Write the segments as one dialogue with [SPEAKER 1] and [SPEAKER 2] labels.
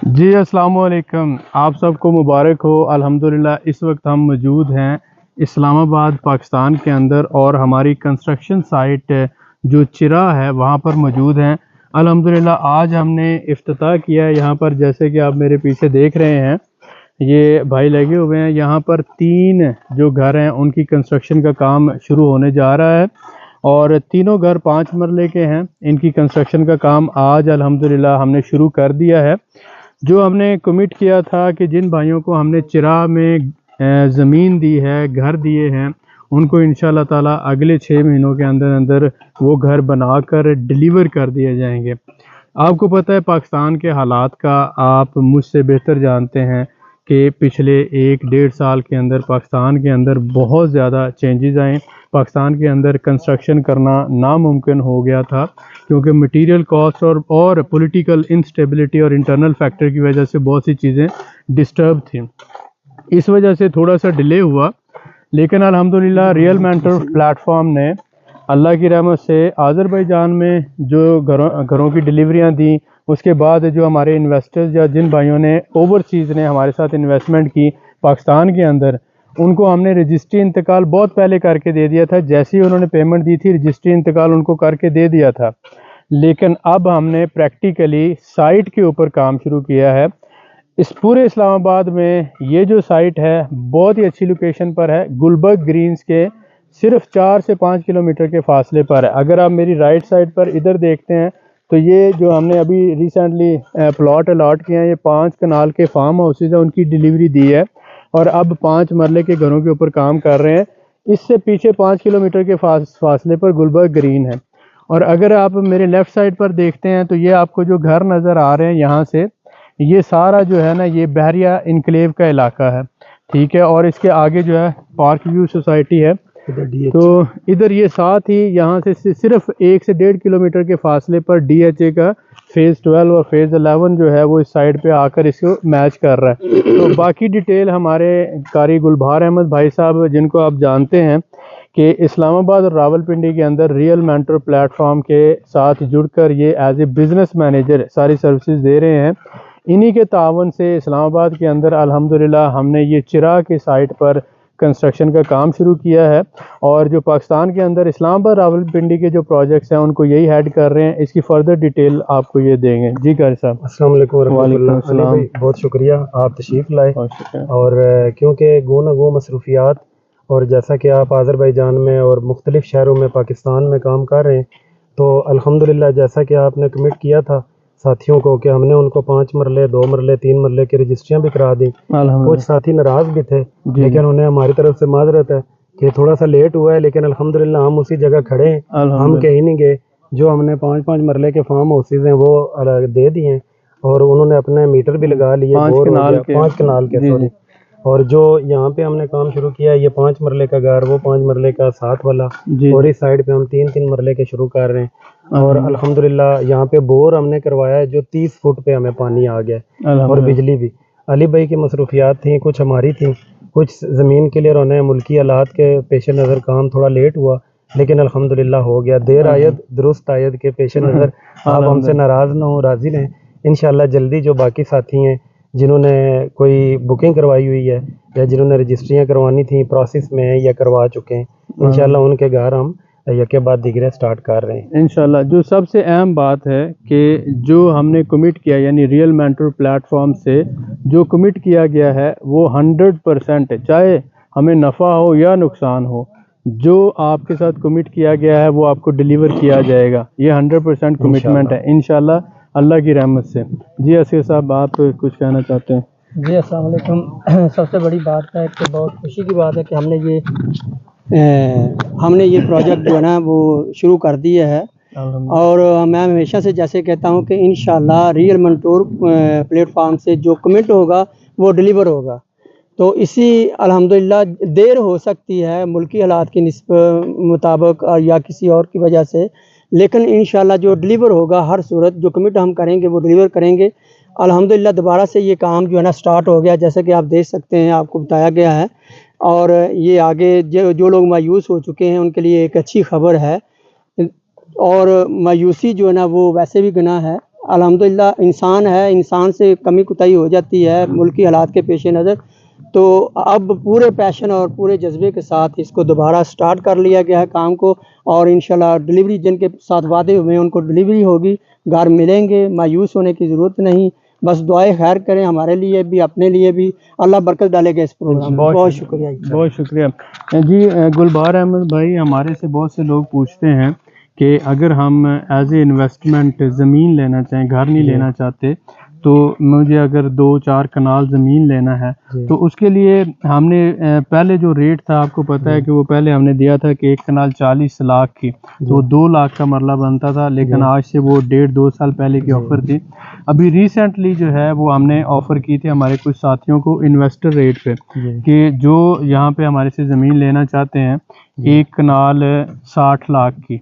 [SPEAKER 1] जी अस्सलाम वालेकुम, आप सबको मुबारक हो। अल्हम्दुलिल्लाह इस वक्त हम मौजूद हैं इस्लामाबाद पाकिस्तान के अंदर और हमारी कंस्ट्रक्शन साइट जो चिरा है वहाँ पर मौजूद हैं। अल्हम्दुलिल्लाह आज हमने इफ्तिताह किया है यहाँ पर, जैसे कि आप मेरे पीछे देख रहे हैं ये भाई लगे हुए हैं। यहाँ पर 3 जो घर हैं उनकी कंस्ट्रक्शन का काम शुरू होने जा रहा है और तीनों घर 5 मरले के हैं। इनकी कंस्ट्रक्शन का काम आज अल्हम्दुलिल्लाह हमने शुरू कर दिया है। जो हमने कमिट किया था कि जिन भाइयों को हमने चिरा में ज़मीन दी है, घर दिए हैं, उनको इंशाअल्लाह ताला अगले 6 महीनों के अंदर अंदर वो घर बनाकर डिलीवर कर दिए जाएंगे। आपको पता है पाकिस्तान के हालात का, आप मुझसे बेहतर जानते हैं कि पिछले 1-1.5 साल के अंदर पाकिस्तान के अंदर बहुत ज़्यादा चेंजेस आए। पाकिस्तान के अंदर कंस्ट्रक्शन करना नामुमकिन हो गया था क्योंकि मटेरियल कॉस्ट और पॉलिटिकल इंस्टेबिलिटी और इंटरनल फैक्टर की वजह से बहुत सी चीज़ें डिस्टर्ब थी। इस वजह से थोड़ा सा डिले हुआ, लेकिन अल्हम्दुलिल्लाह रियल मेंटर प्लेटफॉर्म ने अल्लाह की रहमत से आज़रबाईजान में जो घरों की डिलीवरियां दी, उसके बाद जो हमारे इन्वेस्टर्स या जिन भाइयों ने ओवरसीज़ ने हमारे साथ इन्वेस्टमेंट की पाकिस्तान के अंदर, उनको हमने रजिस्ट्री इंतकाल बहुत पहले करके दे दिया था। जैसे ही उन्होंने पेमेंट दी थी रजिस्ट्री इंतकाल उनको करके दे दिया था। लेकिन अब हमने प्रैक्टिकली साइट के ऊपर काम शुरू किया है। इस पूरे इस्लामाबाद में ये जो साइट है बहुत ही अच्छी लोकेशन पर है। गुलबर्ग ग्रीन्स के सिर्फ 4 से 5 किलोमीटर के फासले पर है। अगर आप मेरी राइट साइड पर इधर देखते हैं तो ये जो हमने अभी रिसेंटली प्लॉट अलॉट किए हैं, ये 5 कनाल के फार्म हाउसेज हैं, उनकी डिलीवरी दी है और अब 5 मरले के घरों के ऊपर काम कर रहे हैं। इससे पीछे 5 किलोमीटर के फासले पर गुलबर्ग ग्रीन है। और अगर आप मेरे लेफ़्ट साइड पर देखते हैं तो ये आपको जो घर नज़र आ रहे हैं यहाँ से, ये सारा जो है ना ये बहरिया इनक्लेव का इलाका है, ठीक है। और इसके आगे जो है पार्क व्यू सोसाइटी है। तो इधर ये साथ ही यहाँ से सिर्फ 1 से 1.5 किलोमीटर के फासले पर DHA का फेज़ 12 और फेज़ 11 जो है वो इस साइड पे आकर इसको मैच कर रहा है। तो बाकी डिटेल हमारे कारी गुलबार अहमद भाई साहब, जिनको आप जानते हैं कि इस्लामाबाद और रावलपिंडी के अंदर रियल मेंटर प्लेटफॉर्म के साथ जुड़कर ये एज ए बिज़नेस मैनेजर सारी सर्विसेज दे रहे हैं। इन्हीं के तावन से इस्लामाबाद के अंदर अल्हम्दुलिल्लाह हमने ये चिरा के साइट पर कंस्ट्रक्शन का काम शुरू किया है और जो पाकिस्तान के अंदर इस्लामाबाद रावलपिंडी के जो प्रोजेक्ट्स हैं उनको यही हेड कर रहे हैं। इसकी फर्दर डिटेल आपको ये देंगे। जी कारी साहब,
[SPEAKER 2] अस्सलाम वालेकुम रहमतुल्लाह। बहुत शुक्रिया आप तशरीफ़ लाए। और क्योंकि गो न गो मसरूफियात और जैसा कि आप आज़रबाईजान में और मुख्तलिफ़ शहरों में पाकिस्तान में काम कर रहे हैं, तो अल्हम्दुलिल्लाह जैसा कि आपने कमिट किया था साथियों को कि हमने उनको 5 मरले 2 मरले 3 मरले की रजिस्ट्रियाँ भी करा दी। कुछ साथी नाराज़ भी थे, लेकिन उन्हें हमारी तरफ से माजरत है कि थोड़ा सा लेट हुआ है, लेकिन अल्हम्दुलिल्लाह हम उसी जगह खड़े हैं, हम कहीं नहीं गए। जो हमने 5-5 मरले के फार्म हाउसेज हैं वो दे दिए हैं और उन्होंने अपने मीटर भी लगा लिए 5 कनाल के सॉरी। और जो यहाँ पे हमने काम शुरू किया है, ये 5 मरले का घर, वो 5 मरले का साथ वाला, और इस साइड पे हम 3-3 मरले के शुरू कर रहे हैं। और अल्हम्दुलिल्लाह यहाँ पे बोर हमने करवाया है जो 30 फुट पे हमें पानी आ गया और बिजली भी। अली भाई की मसरूफियात थी, कुछ हमारी थी, कुछ ज़मीन क्लियर होने हैं, मुल्की हालात के पेश नज़र काम थोड़ा लेट हुआ, लेकिन अल्हम्दुलिल्लाह हो गया। देर आयद दुरुस्त आयद के पेश नज़र आप हमसे नाराज़ ना हो, राज़ी रहें। इंशाअल्लाह जल्दी जो बाकी साथी हैं जिन्होंने कोई बुकिंग करवाई हुई है या जिन्होंने रजिस्ट्रियाँ करवानी थी प्रोसेस में है या करवा चुके हैं, इंशाअल्लाह उनके घर हम यके बाद दिगरे स्टार्ट कर रहे हैं
[SPEAKER 1] इंशाअल्लाह। जो सबसे अहम बात है कि जो हमने कमिट किया यानी रियल मेंटर प्लेटफॉर्म से जो कमिट किया गया है वो 100% है, चाहे हमें नफ़ा हो या नुकसान हो, जो आपके साथ कमिट किया गया है वो आपको डिलीवर किया जाएगा। ये 100% कमिटमेंट है इंशाअल्लाह अल्लाह की रहमत से। जी असगर साहब, आप कुछ कहना चाहते हैं?
[SPEAKER 3] जी अस्सलाम वालेकुम। सबसे बड़ी बात है कि बहुत खुशी की बात है कि हमने ये प्रोजेक्ट जो है ना वो शुरू कर दिया है। और मैं हमेशा से जैसे कहता हूँ कि इंशाअल्लाह रियल मेंटोर प्लेटफॉर्म से जो कमिट होगा वो डिलीवर होगा। तो इसी अल्हम्दुलिल्लाह देर हो सकती है मुल्की हालात के मुताबिक और या किसी और की वजह से, लेकिन इंशाअल्लाह जो डिलीवर होगा हर सूरत जो कमिट हम करेंगे वो डिलीवर करेंगे। अल्हम्दुलिल्लाह दोबारा से ये काम जो है ना स्टार्ट हो गया, जैसे कि आप देख सकते हैं, आपको बताया गया है। और ये आगे जो लोग मायूस हो चुके हैं उनके लिए एक अच्छी खबर है। और मायूसी जो है ना वो वैसे भी गुनाह है, الحمدللہ انسان ہے، انسان سے کمی کوتاہی ہو جاتی ہے ملکی حالات کے پیش نظر، تو اب پورے پیشن اور پورے جذبے کے ساتھ اس کو دوبارہ سٹارٹ کر لیا گیا ہے کام کو، اور انشاءاللہ ڈلیوری جن کے ساتھ وعدے ہوئے ہیں ان کو ڈلیوری ہوگی، گھر ملیں گے، مایوس ہونے کی ضرورت نہیں، بس دعائیں خیر کریں ہمارے لیے بھی اپنے لیے بھی، اللہ برکت ڈالے گا اس پروگرام میں۔ بہت شکریہ
[SPEAKER 1] بہت شکریہ جی۔ گلبہار احمد بھائی، ہمارے سے بہت سے لوگ پوچھتے ہیں کہ اگر ہم ایز اے انویسٹمنٹ زمین لینا چاہیں، گھر نہیں لینا چاہتے، تو مجھے اگر 2-4 کنال زمین لینا ہے تو اس کے لیے ہم نے پہلے جو ریٹ تھا آپ کو پتہ ہے کہ وہ پہلے ہم نے دیا تھا کہ 1 کنال 40 لاکھ کی، تو 2 لاکھ کا مرلہ بنتا تھا، لیکن آج سے وہ 1.5-2 سال پہلے کی آفر تھی۔ ابھی ریسنٹلی جو ہے وہ ہم نے آفر کی تھی ہمارے کچھ ساتھیوں کو انویسٹر ریٹ پہ، کہ جو یہاں پہ ہمارے سے زمین لینا چاہتے ہیں 1 کنال 60 لاکھ کی،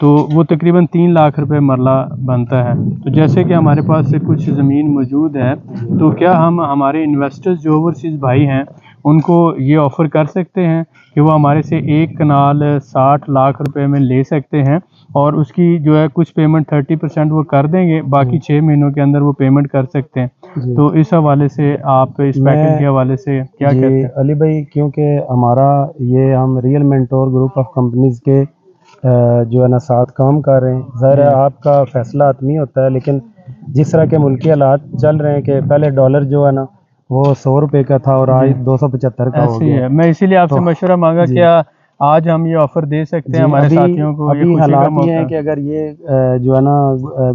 [SPEAKER 1] تو وہ تقریباً 3 لاکھ روپے مرلہ بنتا ہے۔ تو جیسے کہ ہمارے پاس سے کچھ زمین موجود ہے، تو کیا ہم ہمارے انویسٹرز جو اوورسیز بھائی ہیں ان کو یہ آفر کر سکتے ہیں کہ وہ ہمارے سے 1 کنال 60 لاکھ روپے میں لے سکتے ہیں، اور اس کی جو ہے کچھ پیمنٹ 30% وہ کر دیں گے، باقی 6 مہینوں کے اندر وہ پیمنٹ کر سکتے ہیں؟ تو اس حوالے سے آپ اس پیکج کے حوالے سے کیا کہتے ہیں؟
[SPEAKER 2] علی بھائی، کیونکہ ہمارا یہ ہم real mentor group of companies کے جو ہے نا ساتھ کام کر رہے ہیں، ظاہر ہے آپ کا فیصلہ حتمی ہوتا ہے، لیکن جس طرح کے ملکی حالات چل رہے ہیں کہ پہلے ڈالر جو ہے نا وہ 100 روپے کا تھا اور آج 275 کا ہو گیا ہے،
[SPEAKER 1] میں اسی لیے آپ سے مشورہ مانگا کیا آج ہم یہ آفر دے سکتے ہیں ہمارے ساتھیوں کو؟
[SPEAKER 2] ابھی حالات یہ ہیں کہ اگر یہ جو ہے نا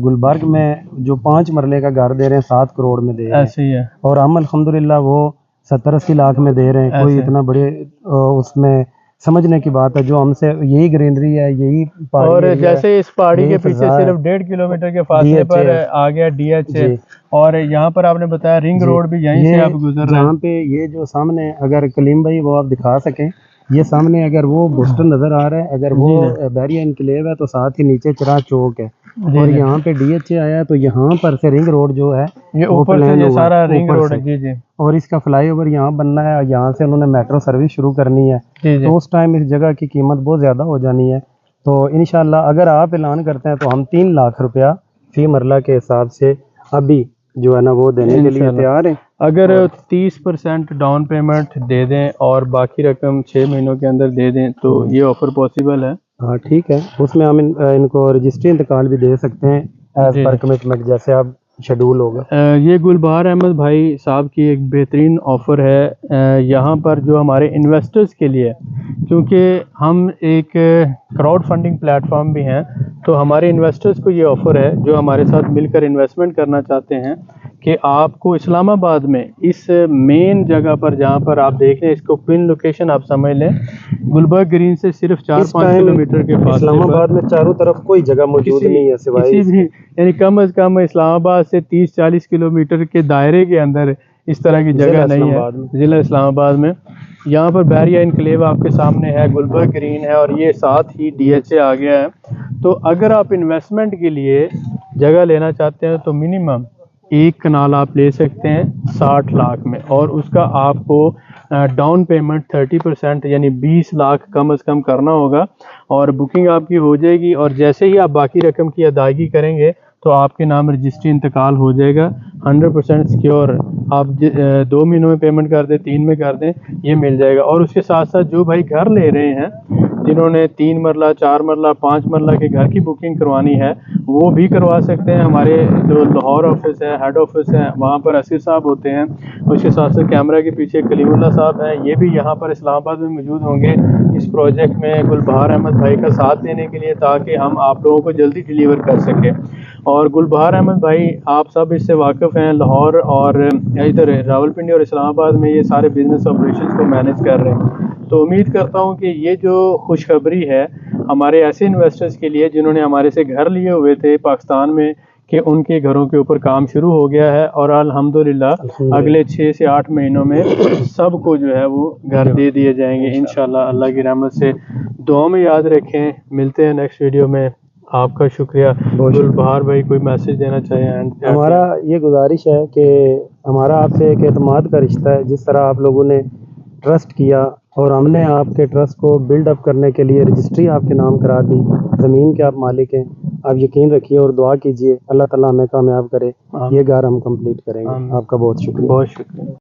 [SPEAKER 2] گلبرگ میں جو 5 مرلے کا گھر دے رہے ہیں 7 کروڑ میں دے رہے ہیں، اور ہم الحمدللہ وہ 70-80 لاکھ میں دے رہے ہیں، کوئی اتنا بڑے اس میں سمجھنے کی بات ہے، جو ہم سے یہی گرینری ہے، یہی پہاڑی،
[SPEAKER 1] اور جیسے اس پہاڑی کے پیچھے صرف 1.5 کلومیٹر کے فاصلے پر آ گیا ڈی ایچ اے، اور یہاں پر آپ نے بتایا رنگ روڈ بھی یہیں سے آپ گزر رہے ہیں،
[SPEAKER 2] جہاں پہ یہ جو سامنے اگر کلیم بھائی وہ آپ دکھا سکیں، یہ سامنے اگر وہ بوسٹن نظر آ رہا ہے، اگر وہ بحریہ انکلیو ہے تو ساتھ ہی نیچے چراغ چوک ہے، اور یہاں پہ ڈی ایچ اے آیا ہے، تو یہاں پر سے رنگ روڈ جو ہے
[SPEAKER 1] یہ اوپر سے یہ سارا رنگ روڈ ہے، جی جی،
[SPEAKER 2] اور اس کا فلائی اوور یہاں بننا ہے، یہاں سے انہوں نے میٹرو سروس شروع کرنی ہے، تو اس ٹائم اس جگہ کی قیمت بہت زیادہ ہو جانی ہے، تو انشاءاللہ اگر آپ اعلان کرتے ہیں تو ہم 3 لاکھ روپیہ فی مرلہ کے حساب سے ابھی جو ہے نا وہ دینے کے لیے تیار ہیں۔ اگر
[SPEAKER 1] 30% ڈاؤن پیمنٹ دے دیں اور باقی رقم 6 مہینوں کے اندر دے دیں تو یہ آفر پاسبل ہے؟
[SPEAKER 2] ہاں ٹھیک ہے، اس میں ہم ان کو رجسٹری انتقال بھی دے سکتے ہیں ایز پر کمٹمنٹ، جیسے آپ شیڈول ہوگا۔
[SPEAKER 1] یہ گلبہار احمد بھائی صاحب کی ایک بہترین آفر ہے یہاں پر جو ہمارے انویسٹرز کے لیے، کیونکہ ہم ایک کراؤڈ فنڈنگ پلیٹ فارم بھی ہیں، تو ہمارے انویسٹرز کو یہ آفر ہے جو ہمارے ساتھ مل کر انویسٹمنٹ کرنا چاہتے ہیں کہ آپ کو اسلام آباد میں اس مین جگہ پر جہاں پر آپ دیکھ رہے ہیں، اس کو پن لوکیشن آپ سمجھ لیں، گلبرگ گرین سے صرف 4-5 کلومیٹر کے فاصلے
[SPEAKER 2] اسلام آباد میں چاروں طرف کوئی جگہ موجود نہیں ہے سوائے
[SPEAKER 1] کسی بھی، یعنی کم از کم اسلام آباد سے 30-40 کلومیٹر کے دائرے کے اندر اس طرح کی جگہ نہیں ہے ضلع اسلام آباد میں۔ یہاں پر بحریہ انکلیو آپ کے سامنے ہے، گلبرگ گرین ہے، اور یہ ساتھ ہی ڈی ایچ اے آ گیا ہے، تو اگر آپ انویسٹمنٹ کے لیے جگہ لینا چاہتے ہیں تو منیمم 1 کنال آپ لے سکتے ہیں 60 لاکھ میں، اور اس کا آپ کو ڈاؤن پیمنٹ 30% یعنی 20 لاکھ کم از کم کرنا ہوگا، اور بکنگ آپ کی ہو جائے گی، اور جیسے ہی آپ باقی رقم کی ادائیگی کریں گے تو آپ کے نام رجسٹری انتقال ہو جائے گا، 100% سیکیور، آپ 2 مہینوں میں پیمنٹ کر دیں، 3 میں کر دیں، یہ مل جائے گا۔ اور اس کے ساتھ ساتھ جو بھائی گھر لے رہے ہیں، جنہوں نے 3 مرلہ 4 مرلہ 5 مرلہ کے گھر کی بکنگ کروانی ہے، وہ بھی کروا سکتے ہیں۔ ہمارے جو لاہور آفس ہے، ہیڈ آفس ہے، وہاں پر اسیر صاحب ہوتے ہیں، اس کے ساتھ ساتھ کیمرہ کے پیچھے کلیم اللہ صاحب ہیں، یہ بھی یہاں پر اسلام آباد میں موجود ہوں گے اس پروجیکٹ میں گلبہار احمد بھائی کا ساتھ دینے کے لیے، تاکہ ہم آپ لوگوں کو جلدی ڈیلیور کر سکیں۔ اور گلبہار احمد بھائی آپ سب اس سے واقف ہیں، لاہور اور ادھر راولپنڈی اور اسلام آباد میں یہ سارے بزنس آپریشنز کو مینیج کر رہے ہیں، تو امید کرتا ہوں کہ یہ جو خوشخبری ہے ہمارے ایسے انویسٹرز کے لیے جنہوں نے ہمارے سے گھر لیے ہوئے تھے پاکستان میں، کہ ان کے گھروں کے اوپر کام شروع ہو گیا ہے، اور الحمدللہ اگلے 6 سے 8 مہینوں میں سب کو جو ہے وہ گھر دے دیے جائیں گے انشاءاللہ اللہ کی رحمت سے۔ دعا میں یاد رکھیں، ملتے ہیں نیکسٹ ویڈیو میں۔ آپ کا شکریہ۔ گلبہار بھائی کوئی میسج دینا چاہیں؟
[SPEAKER 2] ہمارا یہ گزارش ہے کہ ہمارا آپ سے ایک اعتماد کا رشتہ ہے، جس طرح آپ لوگوں نے ٹرسٹ کیا اور ہم نے آپ کے ٹرسٹ کو بلڈ اپ کرنے کے لیے رجسٹری آپ کے نام کرا دی، زمین کے آپ مالک ہیں، آپ یقین رکھیے اور دعا کیجیے اللہ تعالیٰ ہمیں کامیاب کرے, یہ گھر ہم کمپلیٹ کریں گے. آپ کا بہت شکریہ.
[SPEAKER 1] بہت شکریہ.